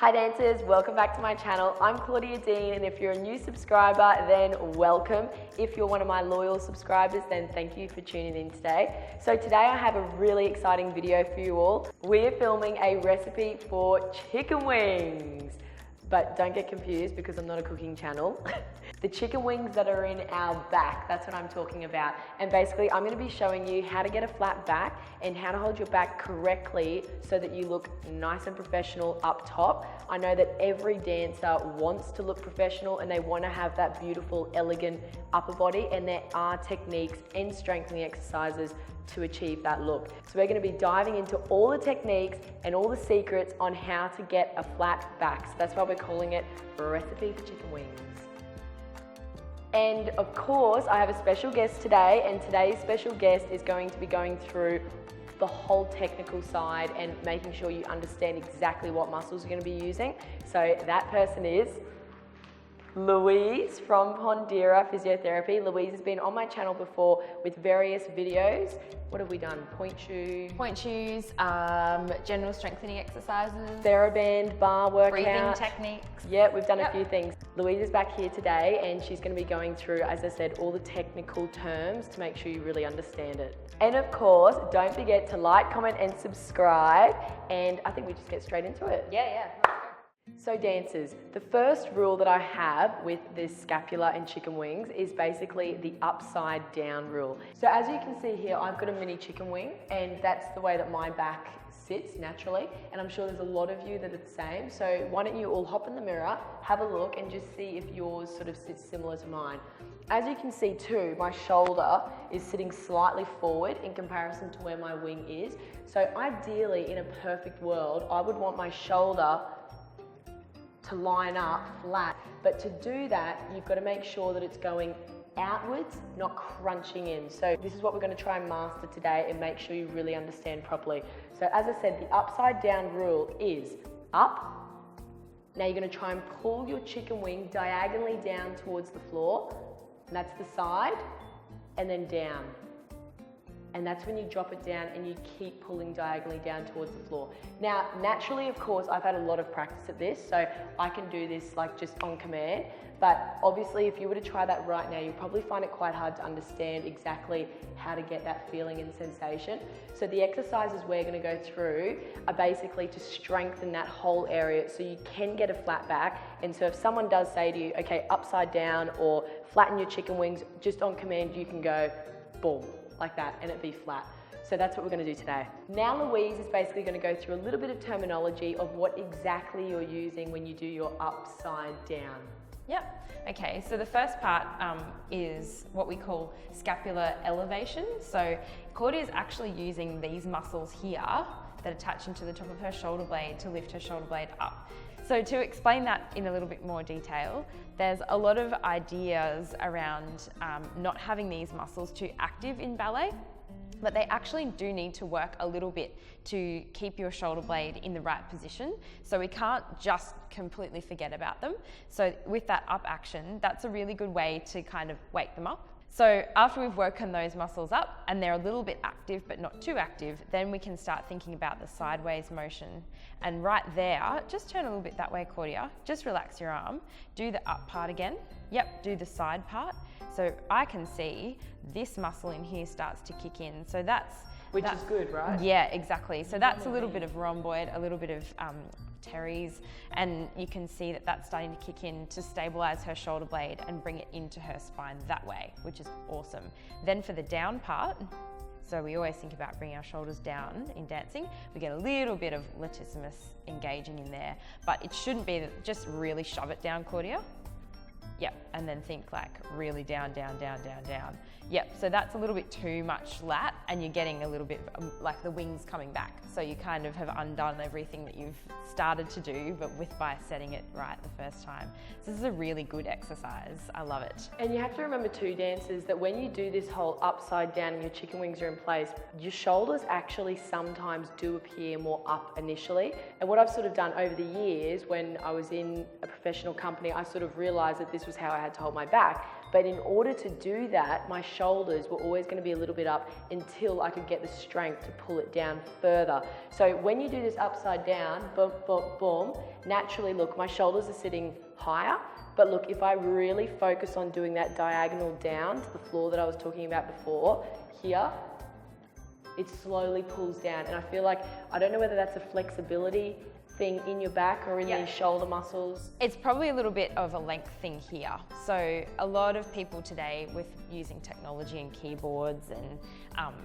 Hi dancers, welcome back to my channel. I'm Claudia Dean, and if you're a new subscriber, then welcome. If you're one of my loyal subscribers, then thank you for tuning in today. So today I have a really exciting video for you all. We're filming a recipe for chicken wings. But don't get confused because I'm not a cooking channel. The chicken wings that are in our back, that's what I'm talking about. And basically I'm gonna be showing you how to get a flat back and how to hold your back correctly so that you look nice and professional up top. I know that every dancer wants to look professional and they wanna have that beautiful, elegant upper body, and there are techniques and strengthening exercises to achieve that look. So we're going to be diving into all the techniques and all the secrets on how to get a flat back. So that's why we're calling it a recipe for chicken wings. And of course, I have a special guest today, and today's special guest is going to be going through the whole technical side and making sure you understand exactly what muscles you're going to be using. So that person is Louise from Pondera Physiotherapy. Louise has been on my channel before with various videos. What have we done? Point shoes, general strengthening exercises, TheraBand, bar workout. breathing techniques. Yeah, we've done a few things. Louise is back here today and she's going to be going through, as I said, all the technical terms to make sure you really understand it. And of course, don't forget to like, comment and subscribe. And I think we just get straight into it. Yeah. So dancers, the first rule that I have with this scapula and chicken wings is basically the upside down rule. So as you can see here, I've got a mini chicken wing, and that's the way that my back sits naturally, and I'm sure there's a lot of you that are the same. So why don't you all hop in the mirror, have a look and just see if yours sort of sits similar to mine. As you can see too, my shoulder is sitting slightly forward in comparison to where my wing is. So ideally, in a perfect world, I would want my shoulder to line up flat, but to do that you've got to make sure that it's going outwards, not crunching in. So this is what we're going to try and master today and make sure you really understand properly. So as I said, the upside down rule is up. Now you're going to try and pull your chicken wing diagonally down towards the floor, and that's the side, and then down. And that's when you drop it down and you keep pulling diagonally down towards the floor. Now, naturally, of course, I've had a lot of practice at this, so I can do this like just on command. But obviously, if you were to try that right now, you'll probably find it quite hard to understand exactly how to get that feeling and sensation. So the exercises we're gonna go through are basically to strengthen that whole area so you can get a flat back. And so if someone does say to you, okay, upside down or flatten your chicken wings, just on command, you can go boom, like that, and it'd be flat. So that's what we're going to do today. Now Louise is basically going to go through a little bit of terminology of what exactly you're using when you do your upside down. Yep. Okay, so the first part is what we call scapular elevation. So Claudia is actually using these muscles here that attach into the top of her shoulder blade to lift her shoulder blade up. So to explain that in a little bit more detail, there's a lot of ideas around not having these muscles too active in ballet, but they actually do need to work a little bit to keep your shoulder blade in the right position. So we can't just completely forget about them. So with that up action, that's a really good way to kind of wake them up. So after we've woken those muscles up and they're a little bit active but not too active, then we can start thinking about the sideways motion. And right there, just turn a little bit that way, Claudia. Just relax your arm. Do the up part again. Yep, do the side part. So I can see this muscle in here starts to kick in. So that's... Which is good, right? Yeah, exactly. So that's a little bit of rhomboid, a little bit of teres, and you can see that that's starting to kick in to stabilize her shoulder blade and bring it into her spine that way, which is awesome. Then for the down part, so we always think about bringing our shoulders down in dancing, we get a little bit of latissimus engaging in there, but it shouldn't be that, just really shove it down, Claudia. Yep, and then think like really down, down, down, down, down. Yep, so that's a little bit too much lat and you're getting a little bit like the wings coming back. So you kind of have undone everything that you've started to do, but by setting it right the first time. So this is a really good exercise. I love it. And you have to remember too, dancers, that when you do this whole upside down and your chicken wings are in place, your shoulders actually sometimes do appear more up initially. And what I've sort of done over the years when I was in a professional company, I sort of realized that this was was how I had to hold my back. But in order to do that, my shoulders were always going to be a little bit up until I could get the strength to pull it down further. So when you do this upside down, boom, boom, boom, naturally, look, my shoulders are sitting higher. But look, if I really focus on doing that diagonal down to the floor that I was talking about before, here, it slowly pulls down. And I feel like, I don't know whether that's a flexibility thing in your back or in these shoulder muscles. It's probably a little bit of a length thing here. So a lot of people today with using technology and keyboards and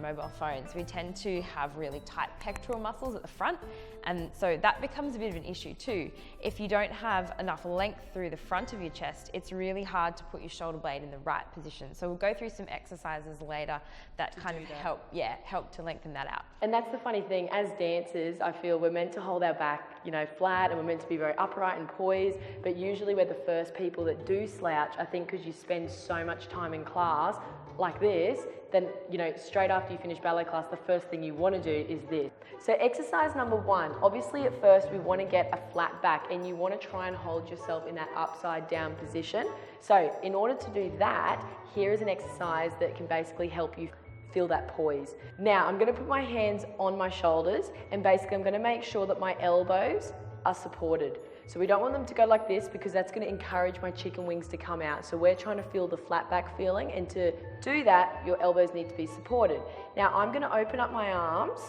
mobile phones, we tend to have really tight pectoral muscles at the front. And so that becomes a bit of an issue too. If you don't have enough length through the front of your chest, it's really hard to put your shoulder blade in the right position. So we'll go through some exercises later that kind of help to lengthen that out. And that's the funny thing, as dancers, I feel we're meant to hold our back, flat, and we're meant to be very upright and poised, but usually we're the first people that do slouch, I think, because you spend so much time in class like this, then, straight after you finish ballet class, the first thing you want to do is this. So exercise number 1, obviously at first we want to get a flat back and you want to try and hold yourself in that upside down position. So in order to do that, here is an exercise that can basically help you feel that poise. Now I'm going to put my hands on my shoulders and basically I'm going to make sure that my elbows are supported. So we don't want them to go like this because that's going to encourage my chicken wings to come out. So we're trying to feel the flat back feeling, and to do that, your elbows need to be supported. Now I'm going to open up my arms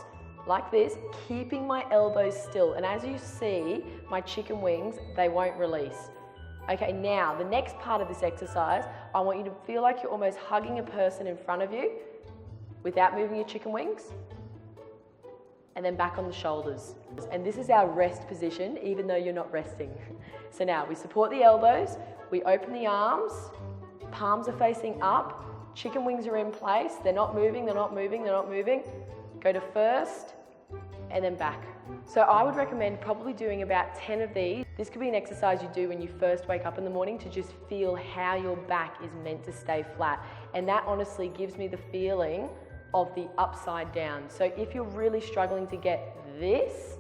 like this, keeping my elbows still. And as you see, my chicken wings, they won't release. Okay, now the next part of this exercise, I want you to feel like you're almost hugging a person in front of you without moving your chicken wings. And then back on the shoulders. And this is our rest position, even though you're not resting. So now we support the elbows, we open the arms, palms are facing up, chicken wings are in place, they're not moving, they're not moving, they're not moving. Go to first, and then back. So I would recommend probably doing about 10 of these. This could be an exercise you do when you first wake up in the morning to just feel how your back is meant to stay flat. And that honestly gives me the feeling of the upside down. So if you're really struggling to get this,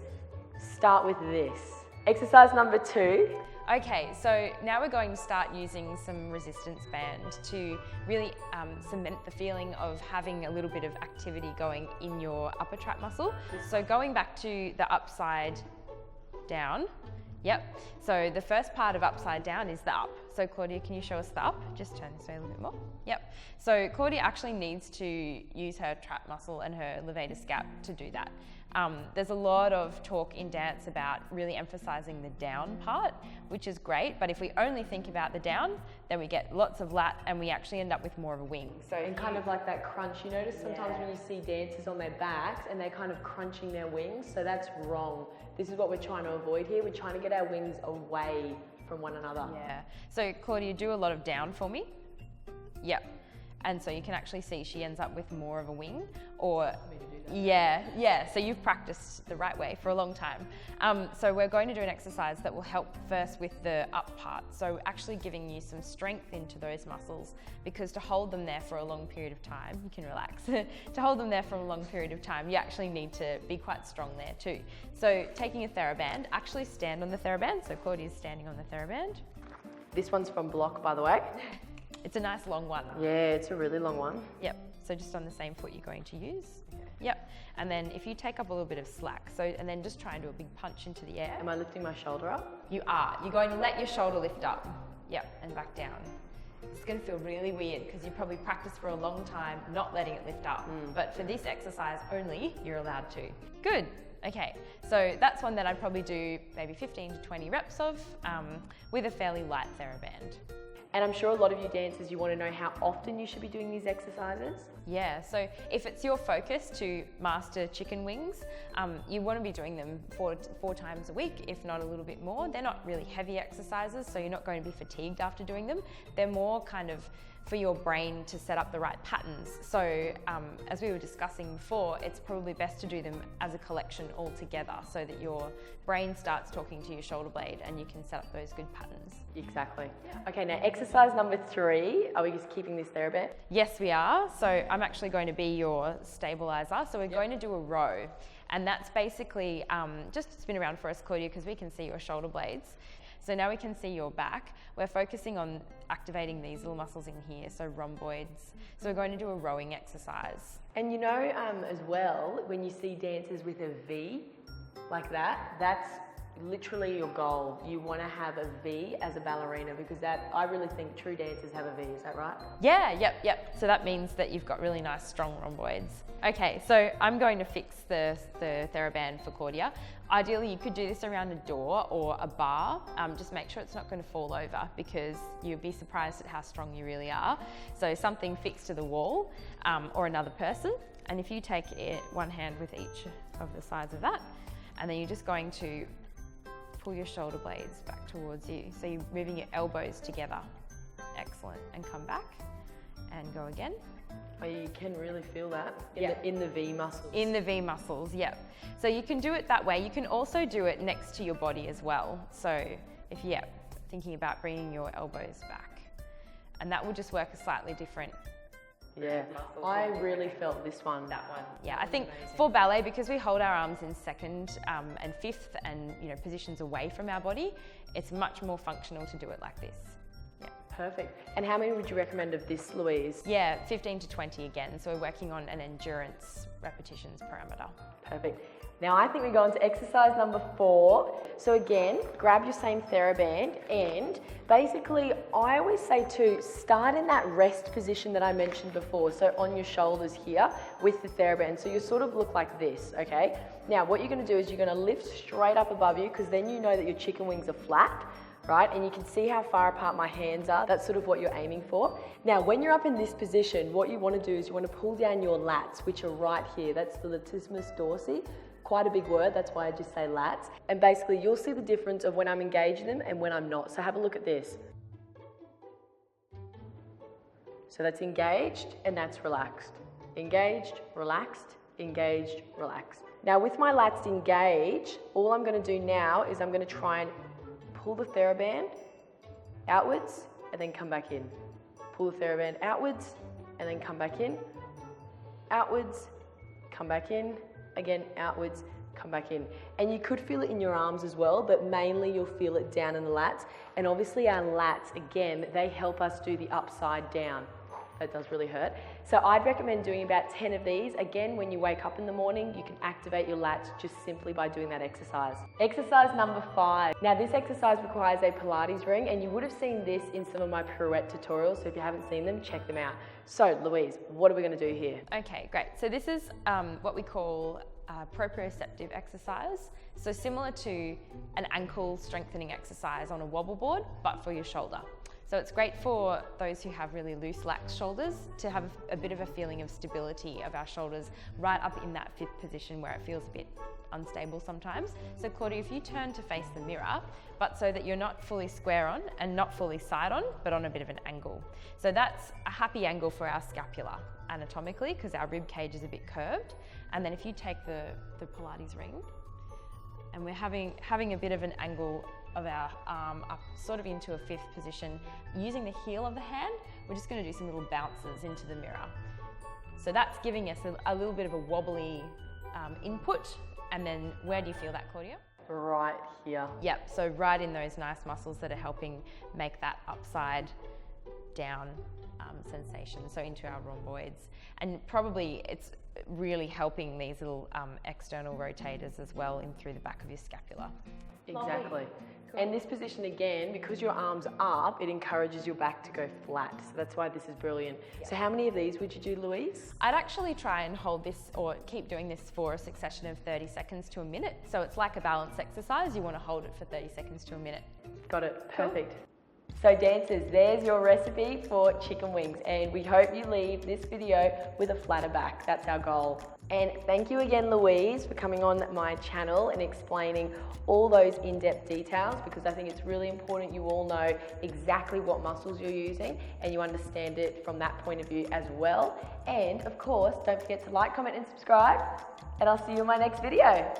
start with this. Exercise number 2. Okay, so now we're going to start using some resistance band to really cement the feeling of having a little bit of activity going in your upper trap muscle. So going back to the upside down. Yep, so the first part of upside down is the up. So Claudia, can you show us the up? Just turn this way a little bit more. Yep, so Claudia actually needs to use her trap muscle and her levator scap to do that. There's a lot of talk in dance about really emphasizing the down part, which is great, but if we only think about the down, then we get lots of lat and we actually end up with more of a wing. So and kind of like that crunch, you notice sometimes when you see dancers on their backs and they're kind of crunching their wings, so that's wrong. This is what we're trying to avoid here. We're trying to get our wings away from one another. Yeah, so Claudia, do a lot of down for me. Yep. And so you can actually see she ends up with more of a wing, or so you've practiced the right way for a long time. So we're going to do an exercise that will help first with the up part. So actually giving you some strength into those muscles, because to hold them there for a long period of time, you can relax. To hold them there for a long period of time, you actually need to be quite strong there too. So taking a TheraBand, actually stand on the TheraBand. So Claudia's standing on the TheraBand. This one's from Block, by the way. It's a nice long one. Yeah, it's a really long one. Yep, so just on the same foot you're going to use. Yep, and then if you take up a little bit of slack, and then just try and do a big punch into the air. Am I lifting my shoulder up? You are. You're going to let your shoulder lift up. Yep, and back down. It's going to feel really weird because you probably practiced for a long time not letting it lift up. But for this exercise only, you're allowed to. Good. Okay, so that's one that I'd probably do maybe 15 to 20 reps of with a fairly light TheraBand. And I'm sure a lot of you dancers, you want to know how often you should be doing these exercises. Yeah, so if it's your focus to master chicken wings, you want to be doing them four times a week, if not a little bit more. They're not really heavy exercises, so you're not going to be fatigued after doing them. They're more kind of for your brain to set up the right patterns. So as we were discussing before, it's probably best to do them as a collection all together so that your brain starts talking to your shoulder blade and you can set up those good patterns. Exactly. Yeah. Okay, now exercise number 3. Are we just keeping this TheraBand? Yes, we are. So I'm actually going to be your stabilizer. So we're going to do a row. And that's basically, just spin around for us, Claudia, because we can see your shoulder blades. So now we can see your back. We're focusing on activating these little muscles in here, so rhomboids. So we're going to do a rowing exercise. And you know, as well, when you see dancers with a V like that, that's literally your goal. You want to have a V as a ballerina, because that, I really think true dancers have a V, is that right? Yeah, yep. So that means that you've got really nice strong rhomboids. Okay, so I'm going to fix the TheraBand for Claudia. Ideally, you could do this around a door or a bar. Just make sure it's not going to fall over, because you'll be surprised at how strong you really are. So something fixed to the wall or another person. And if you take it, one hand with each of the sides of that, and then you're just going to pull your shoulder blades back towards you. So you're moving your elbows together. Excellent. And come back and go again. Oh, you can really feel that in the V muscles. In the V muscles, yep. So you can do it that way. You can also do it next to your body as well. So if you're thinking about bringing your elbows back, and that will just work a slightly different. Yeah, I really felt this one. That one. Yeah, I think for ballet, because we hold our arms in second and fifth and positions away from our body, it's much more functional to do it like this. Yeah. Perfect. And how many would you recommend of this, Louise? Yeah, 15 to 20 again. So we're working on an endurance repetitions parameter. Perfect. Now I think we go on to exercise number 4. So again, grab your same TheraBand, and basically I always say to start in that rest position that I mentioned before. So on your shoulders here with the TheraBand. So you sort of look like this, okay? Now what you're gonna do is you're gonna lift straight up above you, because then you know that your chicken wings are flat, right? And you can see how far apart my hands are. That's sort of what you're aiming for. Now, when you're up in this position, what you wanna do is you wanna pull down your lats, which are right here. That's the latissimus dorsi. Quite a big word, that's why I just say lats. And basically you'll see the difference of when I'm engaging them and when I'm not. So have a look at this. So that's engaged and that's relaxed. Engaged, relaxed, engaged, relaxed. Now with my lats engaged, all I'm gonna do now is I'm gonna try and pull the TheraBand outwards and then come back in. Pull the TheraBand outwards and then come back in. Outwards, come back in. Again, outwards, come back in. And you could feel it in your arms as well, but mainly you'll feel it down in the lats. And obviously our lats, again, they help us do the upside down. That does really hurt. So I'd recommend doing about 10 of these. Again, when you wake up in the morning, you can activate your lats just simply by doing that exercise. Exercise number 5. Now this exercise requires a Pilates ring, and you would have seen this in some of my pirouette tutorials. So if you haven't seen them, check them out. So Louise, what are we gonna do here? Okay, great. So this is what we call proprioceptive exercise. So similar to an ankle strengthening exercise on a wobble board, but for your shoulder. So it's great for those who have really loose, lax shoulders to have a bit of a feeling of stability of our shoulders right up in that fifth position where it feels a bit unstable sometimes. So Claudia, if you turn to face the mirror, but so that you're not fully square on and not fully side on, but on a bit of an angle. So that's a happy angle for our scapula anatomically, because our rib cage is a bit curved. And then if you take the Pilates ring, and we're having a bit of an angle of our arm up sort of into a fifth position, using the heel of the hand, we're just going to do some little bounces into the mirror. So that's giving us a little bit of a wobbly input. And then where do you feel that, Claudia? Right here. Yep, so right in those nice muscles that are helping make that upside down sensation, so into our rhomboids. And probably it's really helping these little external rotators as well in through the back of your scapula. Exactly. And this position again, because your arms are up, it encourages your back to go flat. So that's why this is brilliant. Yeah. So how many of these would you do, Louise? I'd actually try and hold this or keep doing this for a succession of 30 seconds to a minute. So it's like a balance exercise. You want to hold it for 30 seconds to a minute. Got it. Perfect. Cool. So dancers, there's your recipe for chicken wings, and we hope you leave this video with a flatter back. That's our goal. And thank you again, Louise, for coming on my channel and explaining all those in-depth details, because I think it's really important you all know exactly what muscles you're using and you understand it from that point of view as well. And of course, don't forget to like, comment and subscribe, and I'll see you in my next video.